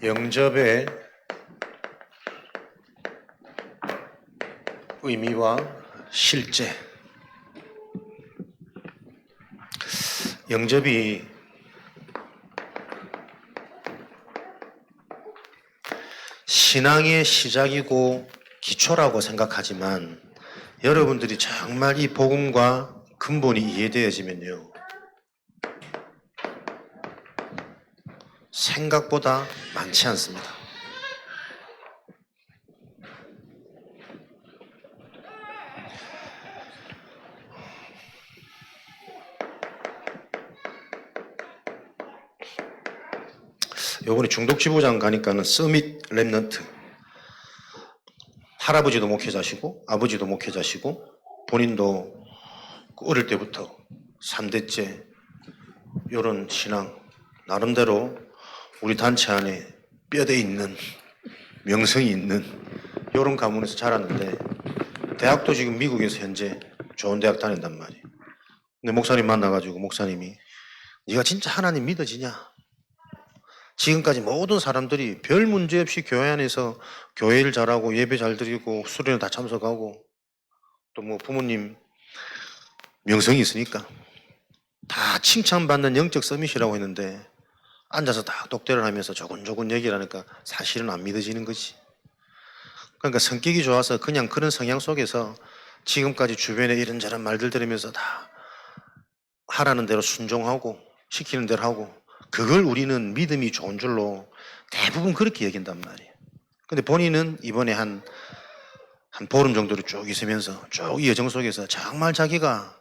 영접의 의미와 실제. 영접이 신앙의 시작이고 기초라고 생각하지만 여러분들이 정말 이 복음과 근본이 이해되어지면요, 생각보다 많지 않습니다. 요번에 중독지부장 가니까는 서밋 랩넌트, 할아버지도 목회자시고 아버지도 목회자시고 본인도 어릴 때부터 3대째 이런 신앙, 나름대로 우리 단체 안에 뼈대 있는, 명성이 있는 이런 가문에서 자랐는데, 대학도 지금 미국에서 현재 좋은 대학 다닌단 말이에요. 근데 목사님 만나가지고 목사님이 네가 진짜 하나님 믿어지냐? 지금까지 모든 사람들이 별 문제 없이 교회 안에서 교회를 잘하고 예배 잘 드리고 수련회 다 참석하고 또 뭐 부모님 명성이 있으니까 다 칭찬받는 영적 서밋이라고 했는데, 앉아서 다 독대를 하면서 조곤조곤 얘기를 하니까 사실은 안 믿어지는 거지. 그러니까 성격이 좋아서 그냥 그런 성향 속에서 지금까지 주변에 이런저런 말들 들으면서 다 하라는 대로 순종하고 시키는 대로 하고, 그걸 우리는 믿음이 좋은 줄로 대부분 그렇게 얘기한단 말이에요. 근데 본인은 이번에 한 보름 정도를 쭉 있으면서 쭉 이 여정 속에서 정말 자기가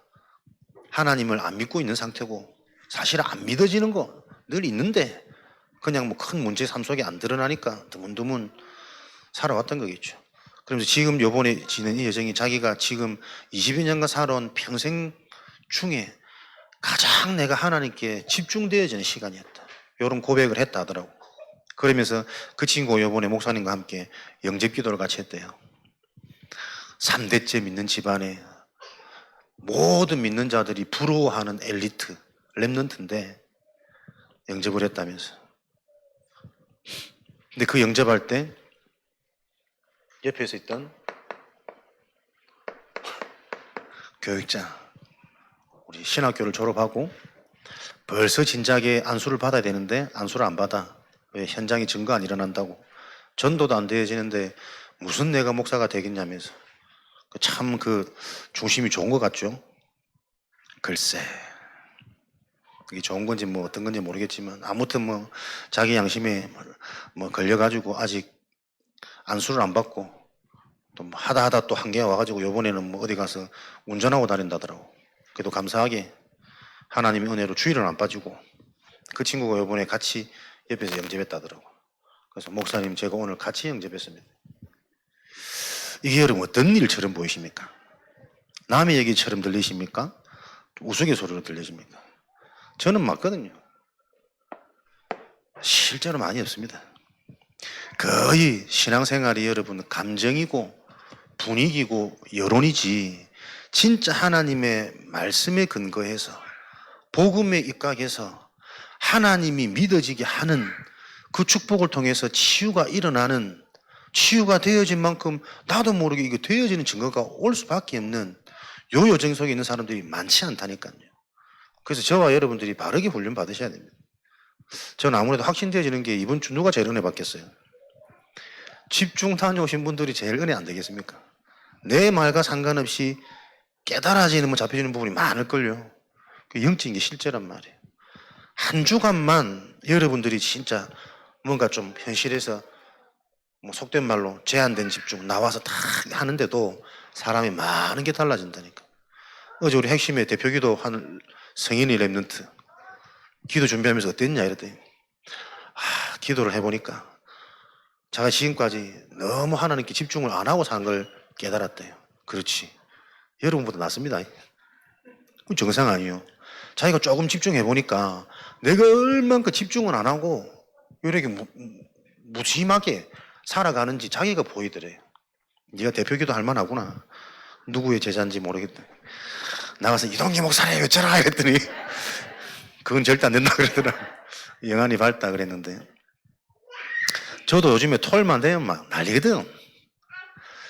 하나님을 안 믿고 있는 상태고, 사실 안 믿어지는 거 늘 있는데 그냥 뭐 큰 문제 삶 속에 안 드러나니까 드문드문 살아왔던 거겠죠. 그러면서 지금 요번에 지낸 이 여정이 자기가 지금 20여 년간 살아온 평생 중에 가장 내가 하나님께 집중되어지는 시간이었다, 이런 고백을 했다 하더라고. 그러면서 그 친구가 요번에 목사님과 함께 영접 기도를 같이 했대요. 3대째 믿는 집안에 모든 믿는 자들이 부러워하는 엘리트, 랩넌트인데 영접을 했다면서. 근데 그 영접할 때 옆에서 있던 교육자, 우리 신학교를 졸업하고 벌써 진작에 안수를 받아야 되는데 안수를 안 받아. 왜? 현장에 증거 안 일어난다고. 전도도 안 되어지는데 무슨 내가 목사가 되겠냐면서. 참 그 중심이 좋은 것 같죠? 글쎄, 그게 좋은 건지 뭐 어떤 건지 모르겠지만 아무튼 뭐 자기 양심에 뭐 걸려가지고 아직 안수를 안 받고 또 뭐 하다 또 한계가 와가지고 요번에는 뭐 어디 가서 운전하고 다닌다더라고. 그래도 감사하게 하나님의 은혜로 주일은 안 빠지고 그 친구가 요번에 같이 옆에서 영접했다더라고. 그래서 목사님 제가 오늘 같이 영접했습니다. 이게 여러분 어떤 일처럼 보이십니까? 남의 얘기처럼 들리십니까? 우스갯소리로 들리십니까? 저는 맞거든요. 실제로 많이 없습니다. 거의 신앙생활이 여러분 감정이고 분위기고 여론이지, 진짜 하나님의 말씀에 근거해서 복음에 입각해서 하나님이 믿어지게 하는 그 축복을 통해서 치유가 일어나는, 치유가 되어진 만큼 나도 모르게 이거 되어지는 증거가 올 수밖에 없는 요 여정 속에 있는 사람들이 많지 않다니까요. 그래서 저와 여러분들이 바르게 훈련 받으셔야 됩니다. 저는 아무래도 확신되어지는 게 이번 주 누가 제일 은혜 받겠어요? 집중 다녀오신 분들이 제일 은혜 안 되겠습니까? 내 말과 상관없이 깨달아지는 뭐 잡혀지는 부분이 많을걸요. 그 영적인 게 실제란 말이에요. 한 주간만 여러분들이 진짜 뭔가 좀 현실에서 뭐 속된 말로 제한된 집중 나와서 다 하는데도 사람이 많은 게 달라진다니까. 어제 우리 핵심의 대표기도 한 성인이 랩넌트 기도 준비하면서 어땠냐 이랬더니 기도를 해보니까 자가 지금까지 너무 하나님께 집중을 안 하고 산 걸 깨달았대요. 그렇지, 여러분보다 낫습니다. 그건 정상 아니에요. 자기가 조금 집중해보니까 내가 얼만큼 집중을 안 하고 이렇게 무심하게 살아가는지 자기가 보이더래요. 네가 대표기도 할 만하구나. 누구의 제자인지 모르겠다. 나가서 이동기 목사님 어쩌라 했더니 그건 절대 안 된다 그러더라. 영안이 밝다 그랬는데, 저도 요즘에 토요일만 되면 막 난리거든.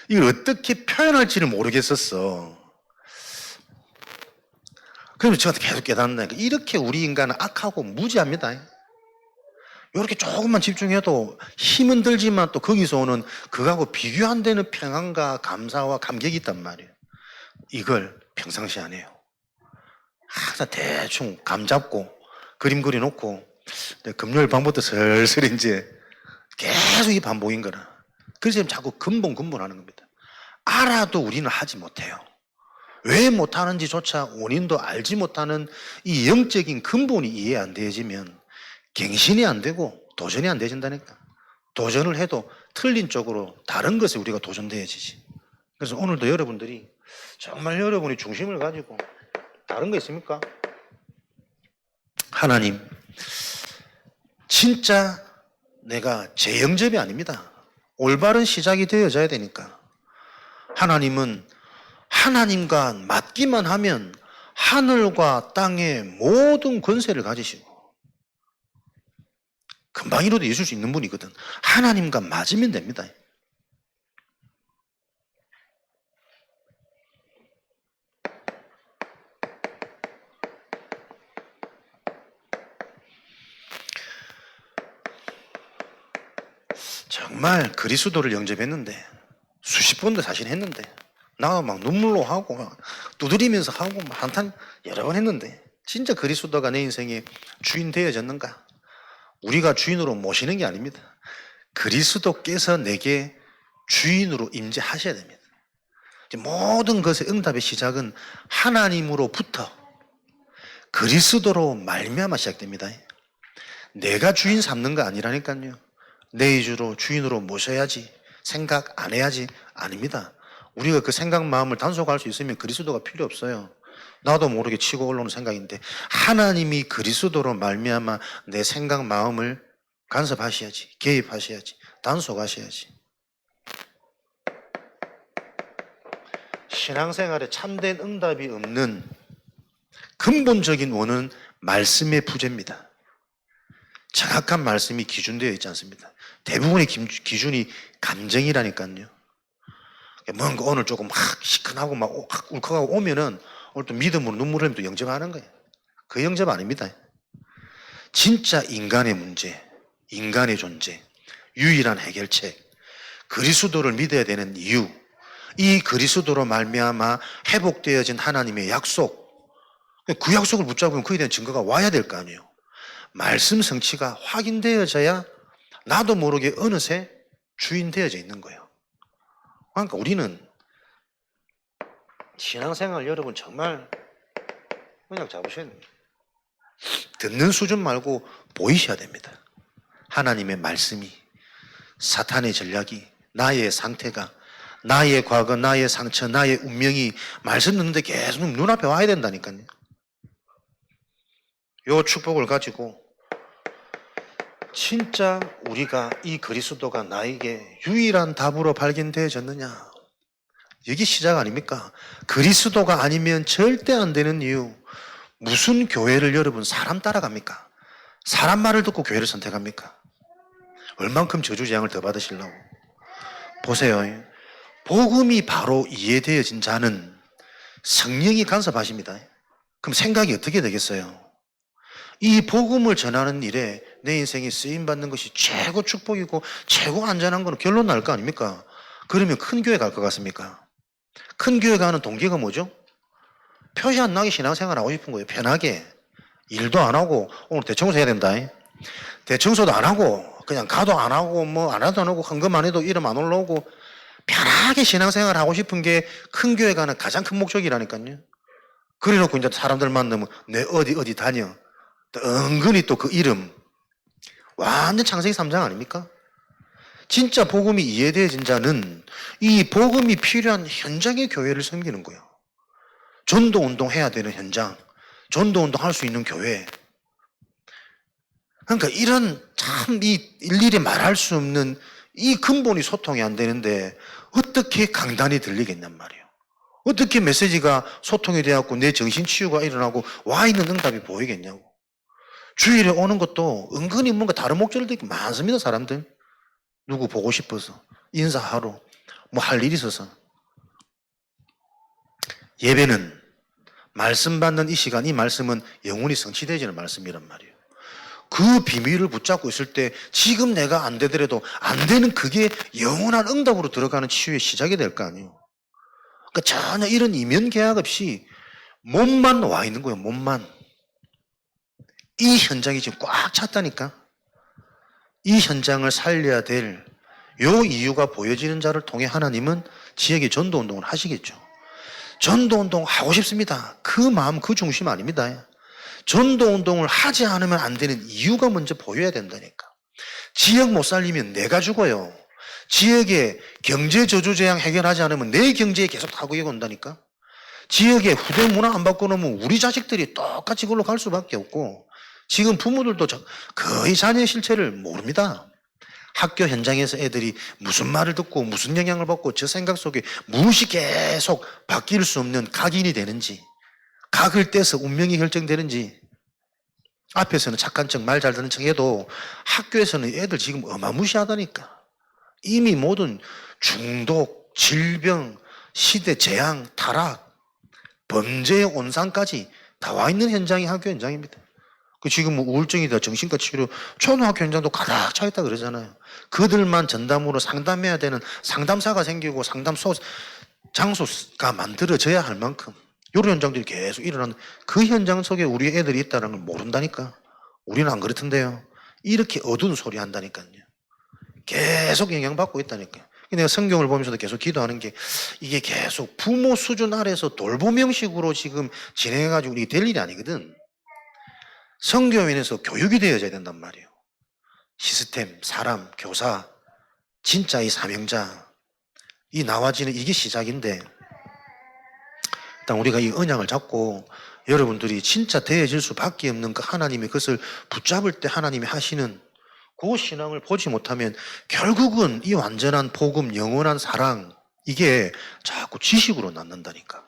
이걸 어떻게 표현할지를 모르겠었어. 그러면 저한테 계속 깨닫는다니까. 이렇게 우리 인간은 악하고 무지합니다. 이렇게 조금만 집중해도 힘은 들지만 또 거기서 오는 그거하고 비교 안 되는 평안과 감사와 감격이 있단 말이에요. 이걸 평상시 안 해요. 항상 대충 감 잡고 그림 그려놓고 금요일 밤부터 슬슬 이제 계속 이 반복인 거라. 그래서 지금 자꾸 근본하는 겁니다. 알아도 우리는 하지 못해요. 왜 못하는지조차 원인도 알지 못하는 이 영적인 근본이 이해 안 되어지면 갱신이 안 되고 도전이 안 되진다니까. 도전을 해도 틀린 쪽으로 다른 것에 우리가 도전되어지지. 그래서 오늘도 여러분들이 정말 여러분이 중심을 가지고 다른 거 있습니까? 하나님, 진짜 내가 재영접이 아닙니다. 올바른 시작이 되어져야 되니까. 하나님은 하나님과 맞기만 하면 하늘과 땅의 모든 권세를 가지시고 금방 이루어져 있을 수 있는 분이거든. 하나님과 맞으면 됩니다. 정말 그리스도를 영접했는데 수십 번도 사실 했는데 나 막 눈물로 하고 막 두드리면서 하고 막 한탄 여러 번 했는데 진짜 그리스도가 내 인생의 주인 되어졌는가? 우리가 주인으로 모시는 게 아닙니다. 그리스도께서 내게 주인으로 임재하셔야 됩니다. 모든 것의 응답의 시작은 하나님으로부터 그리스도로 말미암아 시작됩니다. 내가 주인 삼는 거 아니라니까요. 내 위주로 주인으로 모셔야지, 생각 안 해야지, 아닙니다. 우리가 그 생각 마음을 단속할 수 있으면 그리스도가 필요 없어요. 나도 모르게 치고 올라오는 생각인데 하나님이 그리스도로 말미암아 내 생각 마음을 간섭하셔야지, 개입하셔야지, 단속하셔야지. 신앙생활에 참된 응답이 없는 근본적인 원인은 말씀의 부재입니다. 정확한 말씀이 기준되어 있지 않습니다. 대부분의 기준이 감정이라니까요. 뭔가 오늘 조금 막 시큰하고 막 울컥하고 오면은 오늘 또 믿음으로 눈물 흘리면 또 영접하는 거예요. 그 영접 아닙니다. 진짜 인간의 문제, 인간의 존재, 유일한 해결책, 그리스도를 믿어야 되는 이유, 이 그리스도로 말미암아 회복되어진 하나님의 약속, 그 약속을 붙잡으면 그에 대한 증거가 와야 될 거 아니에요. 말씀 성취가 확인되어져야 나도 모르게 어느새 주인 되어져 있는 거예요. 그러니까 우리는 신앙생활 여러분 정말 그냥 잡으셔야 됩니다. 듣는 수준 말고 보이셔야 됩니다. 하나님의 말씀이, 사탄의 전략이, 나의 상태가, 나의 과거, 나의 상처, 나의 운명이 말씀 듣는데 계속 눈앞에 와야 된다니까요. 요 축복을 가지고 진짜 우리가 이 그리스도가 나에게 유일한 답으로 발견되어졌느냐? 여기 시작 아닙니까? 그리스도가 아니면 절대 안 되는 이유. 무슨 교회를 여러분 사람 따라갑니까? 사람 말을 듣고 교회를 선택합니까? 얼만큼 저주재앙을 더 받으시려고. 보세요. 복음이 바로 이해되어진 자는 성령이 간섭하십니다. 그럼 생각이 어떻게 되겠어요? 이 복음을 전하는 일에 내 인생에 쓰임받는 것이 최고 축복이고 최고 안전한 건 결론 날 거 아닙니까? 그러면 큰 교회 갈 것 같습니까? 큰 교회 가는 동기가 뭐죠? 표시 안 나게 신앙생활 하고 싶은 거예요. 편하게. 일도 안 하고 오늘 대청소 해야 된다. 대청소도 안 하고 그냥 가도 안 하고 뭐 안 해도 안 하고 헌금 안 해도 이름 안 올라오고 편하게 신앙생활 하고 싶은 게 큰 교회 가는 가장 큰 목적이라니까요. 그래놓고 이제 사람들 만나면 내 어디 다녀. 또 은근히 또 그 이름 완전 창세기 3장 아닙니까? 진짜 복음이 이해되어진 자는 이 복음이 필요한 현장의 교회를 섬기는 거예요. 전도운동 해야 되는 현장, 전도운동 할 수 있는 교회. 그러니까 이런 참 이 일일이 말할 수 없는 이 근본이 소통이 안 되는데 어떻게 강단이 들리겠냔 말이에요. 어떻게 메시지가 소통이 되었고 내 정신치유가 일어나고 와 있는 응답이 보이겠냐고. 주일에 오는 것도 은근히 뭔가 다른 목적을 듣기 많습니다, 사람들. 누구 보고 싶어서, 인사하러, 뭐 할 일이 있어서. 예배는 말씀 받는 이 시간, 이 말씀은 영원히 성취되어지는 말씀이란 말이에요. 그 비밀을 붙잡고 있을 때 지금 내가 안 되더라도 안 되는 그게 영원한 응답으로 들어가는 치유의 시작이 될 거 아니에요. 그러니까 전혀 이런 이면 계약 없이 몸만 와 있는 거예요. 몸만. 이 현장이 지금 꽉 찼다니까. 이 현장을 살려야 될 요 이유가 보여지는 자를 통해 하나님은 지역의 전도운동을 하시겠죠. 전도운동 하고 싶습니다. 그 마음, 그 중심 아닙니다. 전도운동을 하지 않으면 안 되는 이유가 먼저 보여야 된다니까. 지역 못 살리면 내가 죽어요. 지역의 경제 저주재앙 해결하지 않으면 내 경제에 계속 타격이 온다니까. 지역의 후대 문화 안 바꿔놓으면 우리 자식들이 똑같이 그걸로 갈 수밖에 없고, 지금 부모들도 거의 자녀의 실체를 모릅니다. 학교 현장에서 애들이 무슨 말을 듣고 무슨 영향을 받고 저 생각 속에 무엇이 계속 바뀔 수 없는 각인이 되는지, 각을 떼서 운명이 결정되는지. 앞에서는 착한 척, 말 잘 듣는 척 해도 학교에서는 애들 지금 어마무시하다니까. 이미 모든 중독, 질병, 시대 재앙, 타락, 범죄의 온상까지 다 와 있는 현장이 학교 현장입니다. 지금 뭐 우울증이다, 정신과 치료, 초등학교 현장도 가득 차 있다 그러잖아요. 그들만 전담으로 상담해야 되는 상담사가 생기고 상담소, 장소가 만들어져야 할 만큼 이런 현장들이 계속 일어나는 그 현장 속에 우리 애들이 있다는 걸 모른다니까. 우리는 안 그렇던데요. 이렇게 어두운 소리 한다니까요. 계속 영향받고 있다니까요. 내가 성경을 보면서도 계속 기도하는 게, 이게 계속 부모 수준 아래에서 돌봄 형식으로 지금 진행해가지고 이게 될 일이 아니거든. 성교인에서 교육이 되어져야 된단 말이에요. 시스템, 사람, 교사, 진짜 이 사명자, 이 나와지는 이게 시작인데, 일단 우리가 이 언약을 잡고 여러분들이 진짜 되어질 수밖에 없는 그 하나님의 것을 붙잡을 때 하나님이 하시는 그 신앙을 보지 못하면 결국은 이 완전한 복음, 영원한 사랑, 이게 자꾸 지식으로 남는다니까.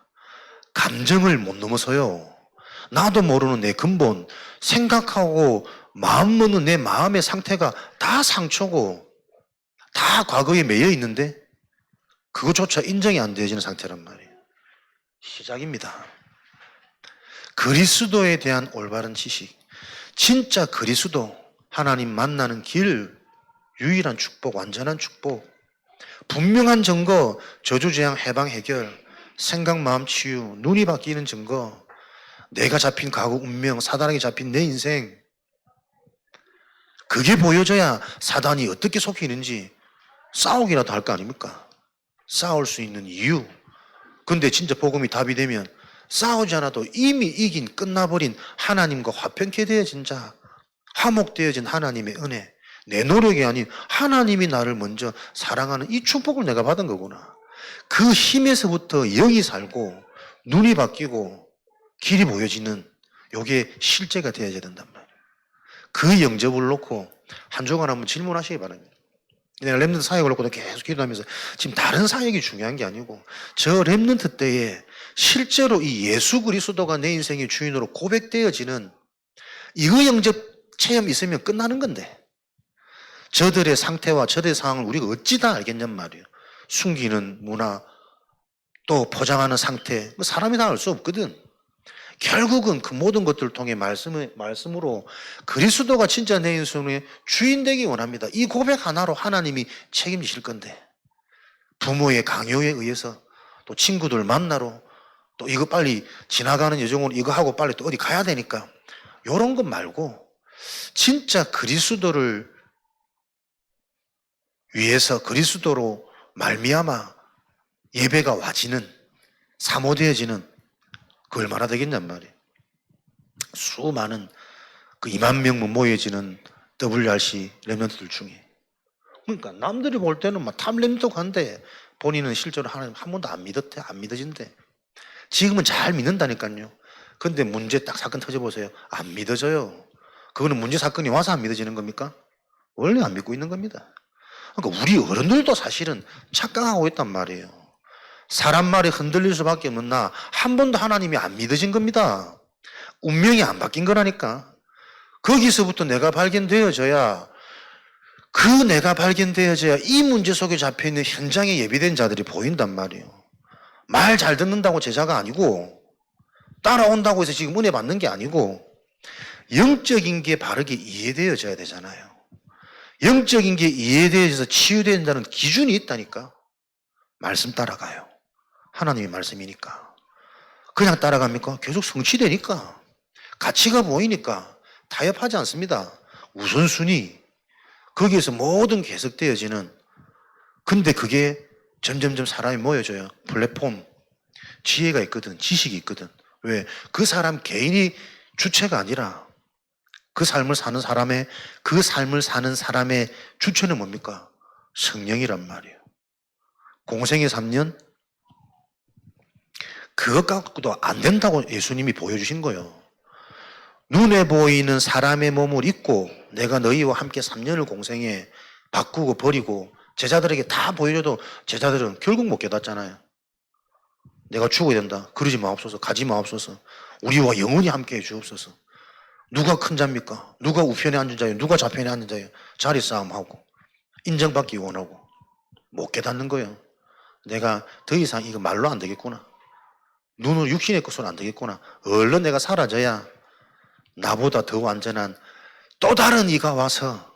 감정을 못 넘어서요. 나도 모르는 내 근본, 생각하고 마음 먹는 내 마음의 상태가 다 상처고 다 과거에 매여 있는데 그것조차 인정이 안 되어지는 상태란 말이에요. 시작입니다. 그리스도에 대한 올바른 지식, 진짜 그리스도, 하나님 만나는 길, 유일한 축복, 완전한 축복, 분명한 증거, 저주재앙 해방 해결, 생각 마음 치유, 눈이 바뀌는 증거, 내가 잡힌 과거 운명, 사단에게 잡힌 내 인생, 그게 보여져야 사단이 어떻게 속이는지 싸우기라도 할 거 아닙니까? 싸울 수 있는 이유. 근데 진짜 복음이 답이 되면 싸우지 않아도 이미 이긴, 끝나버린 하나님과 화평케 되어진 자, 화목되어진 하나님의 은혜, 내 노력이 아닌 하나님이 나를 먼저 사랑하는 이 축복을 내가 받은 거구나. 그 힘에서부터 영이 살고 눈이 바뀌고 길이 보여지는, 요게 실제가 되어야 된단 말이에요. 그 영접을 놓고 한 주간 한번 질문하시기 바랍니다. 내가 렘넌트 사역을 놓고도 계속 기도하면서 지금 다른 사역이 중요한 게 아니고 저 렘넌트 때에 실제로 이 예수 그리스도가 내 인생의 주인으로 고백되어지는 이거 영접 체험 있으면 끝나는 건데, 저들의 상태와 저들의 상황을 우리가 어찌 다 알겠냔 말이에요. 숨기는 문화, 또 포장하는 상태, 사람이 다 알 수 없거든. 결국은 그 모든 것들을 통해 말씀으로 그리스도가 진짜 내 인생의 주인 되기 원합니다. 이 고백 하나로 하나님이 책임지실 건데, 부모의 강요에 의해서 또 친구들 만나러 또 이거 빨리 지나가는 여정으로 이거 하고 빨리 또 어디 가야 되니까 이런 것 말고 진짜 그리스도를 위해서 그리스도로 말미암아 예배가 와지는, 사모되어지는, 그 얼마나 되겠냔 말이에요. 수많은 그 2만 명 모여지는 WRC 렘넌트들 중에, 그러니까 남들이 볼 때는 막 탑 렘넌트 간데 본인은 실제로 하나님 한 번도 안 믿었대, 안 믿어진대. 지금은 잘 믿는다니까요. 근데 문제 딱 사건 터져보세요. 안 믿어져요. 그거는 문제 사건이 와서 안 믿어지는 겁니까? 원래 안 믿고 있는 겁니다. 그러니까 우리 어른들도 사실은 착각하고 있단 말이에요. 사람 말에 흔들릴 수밖에 없는 나, 한 번도 하나님이 안 믿어진 겁니다. 운명이 안 바뀐 거라니까. 거기서부터 내가 발견되어져야 그 내가 발견되어져야 이 문제 속에 잡혀있는 현장에 예비된 자들이 보인단 말이에요. 말 잘 듣는다고 제자가 아니고 따라온다고 해서 지금 은혜 받는 게 아니고 영적인 게 바르게 이해되어져야 되잖아요. 영적인 게 이해되어져서 치유된다는 기준이 있다니까. 말씀 따라가요. 하나님의 말씀이니까. 그냥 따라갑니까? 계속 성취되니까. 가치가 보이니까 타협하지 않습니다. 우선순위. 거기에서 모든 계속되어지는. 근데 그게 점점점 사람이 모여져요. 플랫폼. 지혜가 있거든. 지식이 있거든. 왜? 그 사람 개인이 주체가 아니라 그 삶을 사는 사람의 주체는 뭡니까? 성령이란 말이에요. 공생의 3년? 그것 갖고도 안 된다고 예수님이 보여주신 거예요. 눈에 보이는 사람의 몸을 입고 내가 너희와 함께 3년을 공생해 바꾸고 버리고 제자들에게 다 보여줘도 제자들은 결국 못 깨닫잖아요. 내가 죽어야 된다. 그러지 마옵소서. 가지 마옵소서. 우리와 영원히 함께 해 주옵소서. 누가 큰 자입니까? 누가 우편에 앉은 자예요? 누가 좌편에 앉은 자예요? 자리 싸움하고 인정받기 원하고 못 깨닫는 거예요. 내가 더 이상 이거 말로 안 되겠구나. 눈을 육신의 것으로 안 되겠구나. 얼른 내가 사라져야 나보다 더 완전한 또 다른 이가 와서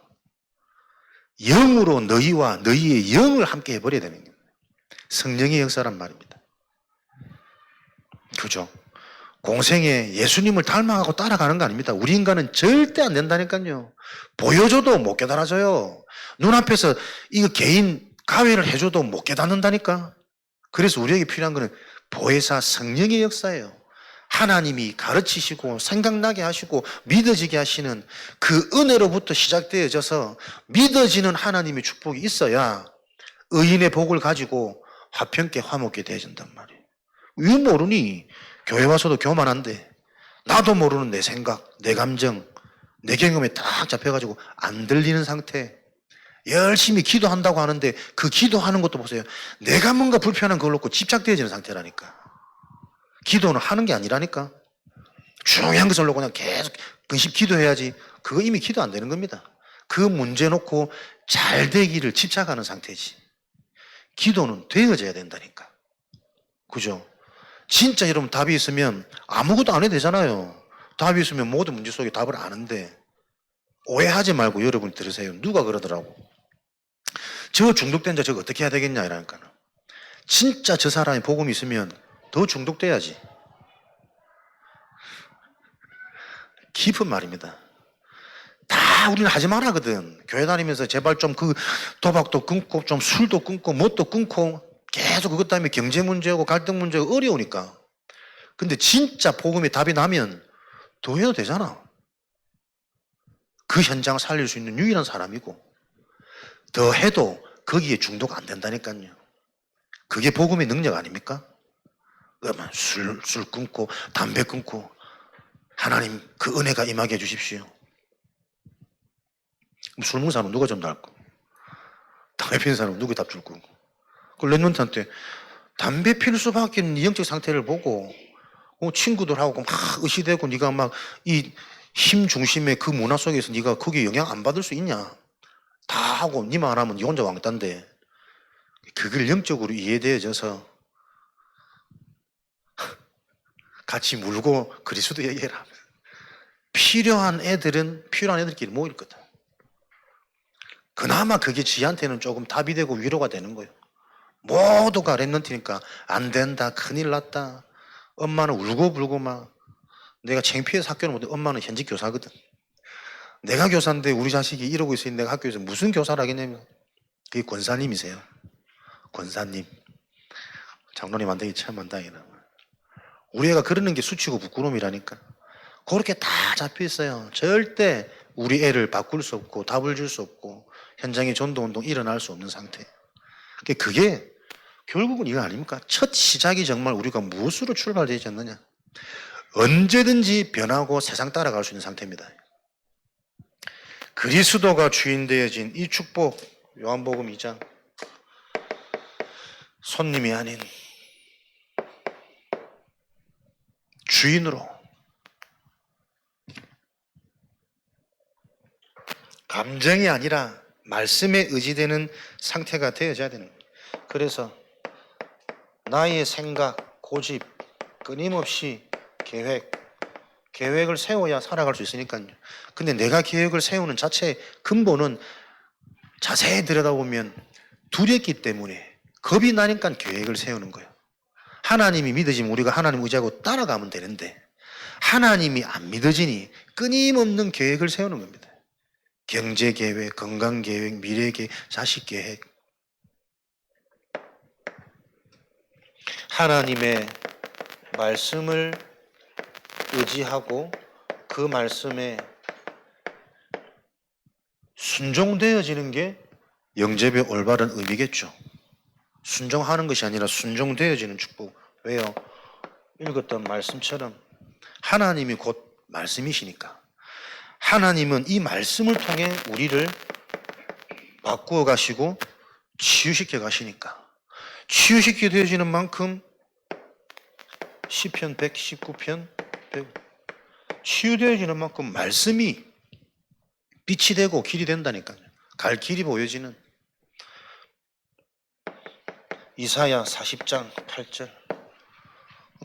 영으로 너희와 너희의 영을 함께 해버려야 되는 겁니다. 성령의 역사란 말입니다. 그죠? 공생에 예수님을 닮아가고 따라가는 거 아닙니다. 우리 인간은 절대 안 된다니까요. 보여줘도 못 깨달아져요. 눈앞에서 이거 개인 가회를 해줘도 못 깨닫는다니까. 그래서 우리에게 필요한 거는 보혜사 성령의 역사예요. 하나님이 가르치시고 생각나게 하시고 믿어지게 하시는 그 은혜로부터 시작되어져서 믿어지는 하나님의 축복이 있어야 의인의 복을 가지고 화평케 화목게 되어진단 말이에요. 왜 모르니? 교회 와서도 교만한데 나도 모르는 내 생각, 내 감정, 내 경험에 딱 잡혀가지고 안 들리는 상태. 열심히 기도한다고 하는데 그 기도하는 것도 보세요. 내가 뭔가 불편한 걸 놓고 집착되어지는 상태라니까. 기도는 하는 게 아니라니까. 중요한 것을 놓고 그냥 계속 근심 기도해야지. 그거 이미 기도 안 되는 겁니다. 그 문제 놓고 잘 되기를 집착하는 상태지. 기도는 되어져야 된다니까. 그죠? 진짜 여러분 답이 있으면 아무것도 안 해도 되잖아요. 답이 있으면 모든 문제 속에 답을 아는데 오해하지 말고 여러분이 들으세요. 누가 그러더라고. 저 중독된 자 저거 어떻게 해야 되겠냐 이러니까. 진짜 저 사람이 복음이 있으면 더 중독돼야지. 깊은 말입니다. 다 우리는 하지 말하거든. 교회 다니면서 제발 좀 그 도박도 끊고 좀 술도 끊고 뭣도 끊고 계속 그것 때문에 경제 문제고 갈등 문제고 어려우니까. 근데 진짜 복음의 답이 나면 더 해도 되잖아. 그 현장을 살릴 수 있는 유일한 사람이고 더 해도 거기에 중독 안 된다니까요. 그게 복음의 능력 아닙니까? 그러면 술 끊고 담배 끊고 하나님 그 은혜가 임하게 해주십시오. 술 먹는 사람은 누가 좀 나을까? 담배 피는 사람은 누가 답 줄 거고. 그 랩런트한테 담배 피울 수밖에 없는 영적 상태를 보고 친구들하고 막 의시되고 네가 막 이 힘 중심의 그 문화 속에서 네가 거기에 영향 안 받을 수 있냐? 다 하고 니만 안 하면 니 혼자 왕따인데 그걸 영적으로 이해되어져서 같이 물고 그리스도 얘기해라. 필요한 애들끼리 모일 거다. 그나마 그게 지한테는 조금 답이 되고 위로가 되는 거예요. 모두가 랩런트니까 안 된다, 큰일 났다. 엄마는 울고불고 막 내가 창피해서 학교를 못해. 엄마는 현직 교사거든. 내가 교사인데 우리 자식이 이러고 있으니 내가 학교에서 무슨 교사를 하겠냐면 그게 권사님이세요. 권사님. 장로님 안 되기 참 만당이나. 우리 애가 그러는 게 수치고 부끄러움이라니까. 그렇게 다 잡혀 있어요. 절대 우리 애를 바꿀 수 없고 답을 줄 수 없고 현장에 전도운동 일어날 수 없는 상태. 그게 결국은 이거 아닙니까? 첫 시작이 정말 우리가 무엇으로 출발되지 않느냐. 언제든지 변하고 세상 따라갈 수 있는 상태입니다. 그리스도가 주인 되어진 이 축복, 요한복음 2장. 손님이 아닌 주인으로 감정이 아니라 말씀에 의지되는 상태가 되어져야 되는 거예요. 그래서 나의 생각, 고집, 끊임없이 계획을 세워야 살아갈 수 있으니까요. 근데 내가 계획을 세우는 자체의 근본은 자세히 들여다보면 두렵기 때문에 겁이 나니까 계획을 세우는 거예요. 하나님이 믿어지면 우리가 하나님 의지하고 따라가면 되는데 하나님이 안 믿어지니 끊임없는 계획을 세우는 겁니다. 경제계획, 건강계획, 미래계획, 자식계획. 하나님의 말씀을 의지하고 그 말씀에 순종되어지는 게 영접의 올바른 의미겠죠. 순종하는 것이 아니라 순종되어지는 축복. 왜요? 읽었던 말씀처럼 하나님이 곧 말씀이시니까 하나님은 이 말씀을 통해 우리를 바꾸어 가시고 치유시켜 가시니까 치유시켜 되어지는 만큼 시편 119편 치유되어지는 만큼 말씀이 빛이 되고 길이 된다니까요. 갈 길이 보여지는 이사야 40장 8절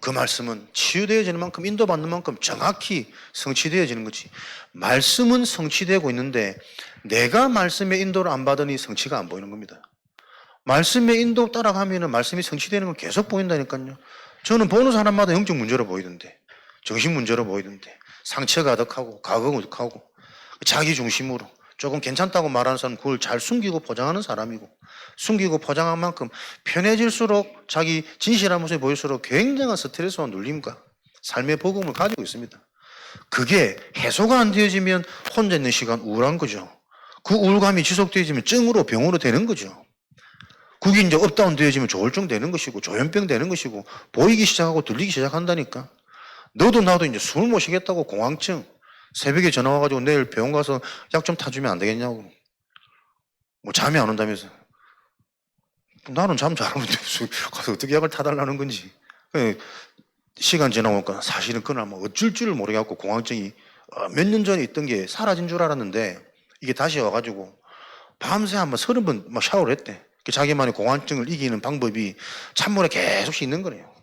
그 말씀은 치유되어지는 만큼 인도받는 만큼 정확히 성취되어지는 거지. 말씀은 성취되고 있는데 내가 말씀의 인도를 안 받으니 성취가 안 보이는 겁니다. 말씀의 인도 따라가면 말씀이 성취되는 건 계속 보인다니까요. 저는 보는 사람마다 영적 문제로 보이던데 정신 문제로 보이던데 상처 가득하고 가극하고 자기 중심으로 조금 괜찮다고 말하는 사람은 그걸 잘 숨기고 포장하는 사람이고 숨기고 포장한 만큼 편해질수록 자기 진실한 모습이 보일수록 굉장한 스트레스와 눌림과 삶의 버금을 가지고 있습니다. 그게 해소가 안 되어지면 혼자 있는 시간 우울한 거죠. 그 우울감이 지속되어지면 증으로 병으로 되는 거죠. 그게 이제 업다운 되어지면 조울증 되는 것이고 조현병 되는 것이고 보이기 시작하고 들리기 시작한다니까. 너도 나도 이제 숨을 못 쉬겠다고 공황증 새벽에 전화 와가지고 내일 병원 가서 약 좀 타주면 안 되겠냐고. 뭐 잠이 안 온다면서. 나는 잠 잘 오는데 가서 어떻게 약을 타달라는 건지. 시간 지나보니까 사실은 그날 뭐 어쩔 줄을 모르겠고 공황증이 몇 년 전에 있던 게 사라진 줄 알았는데 이게 다시 와가지고 밤새 한번 30번 막 샤워를 했대. 자기만의 공황증을 이기는 방법이 찬물에 계속 씻는 거래요.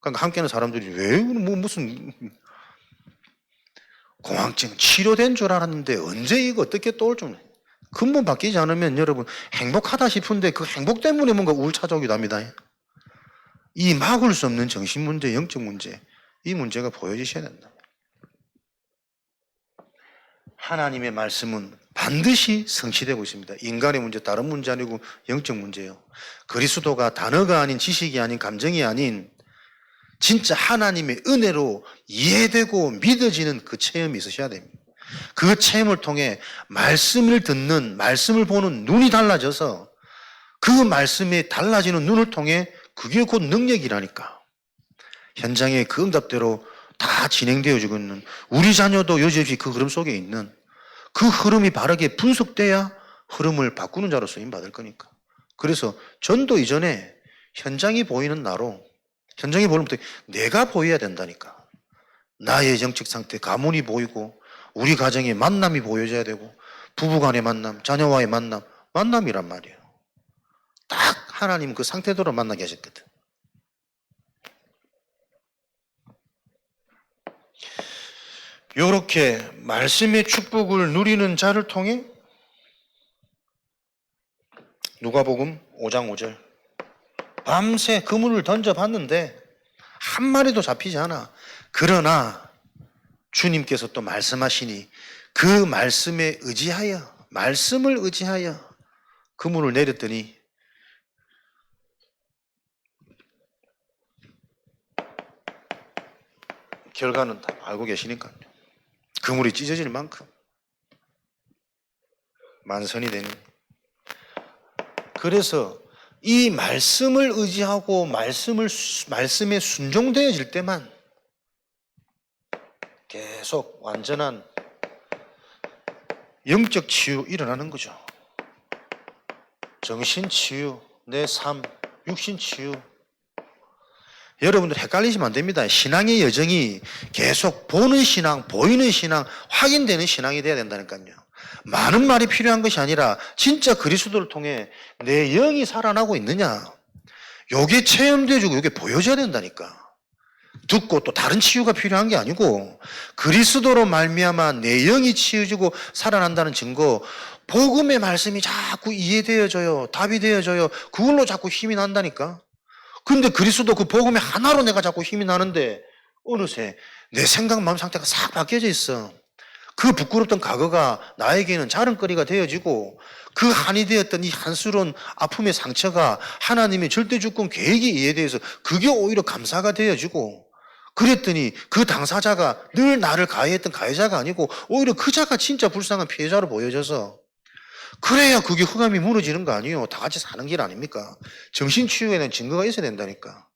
그러니까 함께 하는 사람들이 왜 뭐 무슨 공황증 치료된 줄 알았는데 언제 이거 어떻게 또 올 줄 몰라요. 근본 바뀌지 않으면 여러분 행복하다 싶은데 그 행복 때문에 뭔가 우울 찾아오기도 합니다. 이 막을 수 없는 정신 문제, 영적 문제, 이 문제가 보여지셔야 된다. 하나님의 말씀은 반드시 성취되고 있습니다. 인간의 문제, 다른 문제 아니고 영적 문제예요. 그리스도가 단어가 아닌 지식이 아닌 감정이 아닌 진짜 하나님의 은혜로 이해되고 믿어지는 그 체험이 있으셔야 됩니다. 그 체험을 통해 말씀을 듣는, 말씀을 보는 눈이 달라져서 그 말씀에 달라지는 눈을 통해 그게 곧 능력이라니까. 현장에 그 응답대로 다 진행되어지고 있는 우리 자녀도 여지없이 그 흐름 속에 있는 그 흐름이 바르게 분석돼야 흐름을 바꾸는 자로 쓰임받을 거니까. 그래서 전도 이전에 현장이 보이는 나로 현장이 보이는 부터 내가 보여야 된다니까. 나의 영적 상태, 가문이 보이고 우리 가정의 만남이 보여져야 되고 부부간의 만남, 자녀와의 만남이란 말이에요. 딱 하나님 그 상태대로 만나게 하셨거든. 이렇게 말씀의 축복을 누리는 자를 통해 누가복음 5장 5절 밤새 그물을 던져봤는데 한 마리도 잡히지 않아. 그러나 주님께서 또 말씀하시니 그 말씀에 의지하여 말씀을 의지하여 그물을 내렸더니 결과는 다 알고 계시니까요. 그물이 찢어질 만큼 만선이 되는. 그래서 이 말씀을 의지하고 말씀에 순종되어질 때만 계속 완전한 영적 치유 일어나는 거죠. 정신 치유, 내 삶, 육신 치유. 여러분들 헷갈리시면 안 됩니다. 신앙의 여정이 계속 보는 신앙, 보이는 신앙, 확인되는 신앙이 돼야 된다니까요. 많은 말이 필요한 것이 아니라 진짜 그리스도를 통해 내 영이 살아나고 있느냐. 요게 체험되어지고 요게 보여져야 된다니까. 듣고 또 다른 치유가 필요한 게 아니고 그리스도로 말미암아 내 영이 치유지고 살아난다는 증거, 복음의 말씀이 자꾸 이해되어져요. 답이 되어져요. 그걸로 자꾸 힘이 난다니까. 근데 그리스도 그 복음의 하나로 내가 자꾸 힘이 나는데 어느새 내 생각 마음 상태가 싹 바뀌어져 있어. 그 부끄럽던 과거가 나에게는 자랑거리가 되어지고 그 한이 되었던 이 한스러운 아픔의 상처가 하나님의 절대주권 계획에 이해되어서 그게 오히려 감사가 되어지고 그랬더니 그 당사자가 늘 나를 가해했던 가해자가 아니고 오히려 그 자가 진짜 불쌍한 피해자로 보여져서 그래야 그게 흑암이 무너지는 거 아니에요. 다 같이 사는 길 아닙니까? 정신치유에는 증거가 있어야 된다니까.